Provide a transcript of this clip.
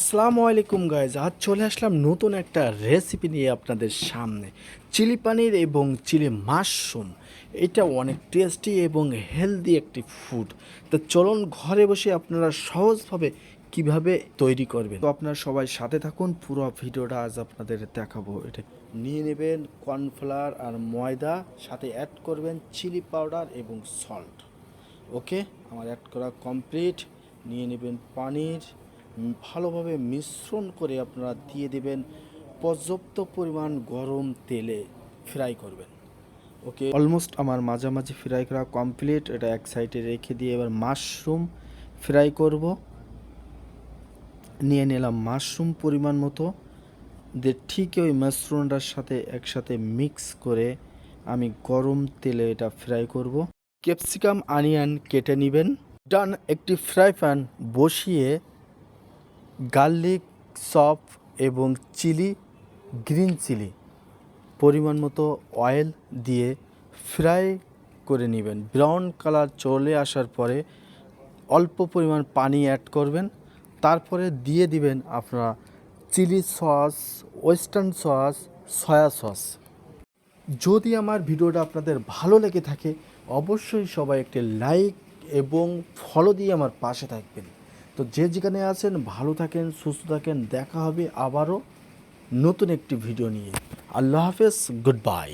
আসসালামু আলাইকুম গাইজ, আজ চলে আসলাম নতুন একটা রেসিপি নিয়ে আপনাদের সামনে। চিলি পানির এবং চিলি মাশরুম, এটা অনেক টেস্টি এবং হেলদি একটি ফুড। তো চলুন ঘরে বসে আপনারা সহজভাবে কিভাবে তৈরি করবেন। তো আপনারা সবাই সাথে থাকুন, পুরো ভিডিওটা আজ আপনাদের দেখাবো। এটা নিয়ে নেবেন কর্নফ্লাওয়ার আর ময়দা, সাথে অ্যাড করবেন চিলি পাউডার এবং সল্ট। ওকে, আমার অ্যাড করা কমপ্লিট। নিয়ে নেবেন পানির, ভালোভাবে মিশ্রণ করে আপনারা দিয়ে দেবেন পর্যাপ্ত পরিমাণ গরম তেলে ফ্রাই করবেন। ওকে, অলমোস্ট আমার মাঝামাঝি ফ্রাই করা কমপ্লিট। এটা এক সাইডে রেখে দিয়ে এবার মাশরুম ফ্রাই করব। নিয়ে নিলাম মাশরুম পরিমাণ মতো, দিয়ে ঠিক ওই মাশরুমটার সাথে একসাথে মিক্স করে আমি গরম তেলে এটা ফ্রাই করব। ক্যাপসিকাম অনিয়ন কেটে নেবেন। ডান, একটি ফ্রাই প্যান বসিয়ে গার্লিক সপ এবং গ্রিন চিলি পরিমাণ মতো অয়েল দিয়ে ফ্রাই করে নেবেন। ব্রাউন কালার চলে আসার পরে অল্প পরিমাণ পানি অ্যাড করবেন। তারপরে দিয়ে দিবেন আপনারা chilli sauce, western sauce, soya sauce. যদি আমার ভিডিওটা আপনাদের ভালো লেগে থাকে, অবশ্যই সবাই একটি লাইক এবং ফলো দিয়ে আমার পাশে থাকবেন। তো যে যেখানে আছেন ভালো থাকেন, সুস্থ থাকেন। দেখা হবে আবারও নতুন একটি ভিডিও নিয়ে। আল্লাহ হাফেজ, গুড বাই।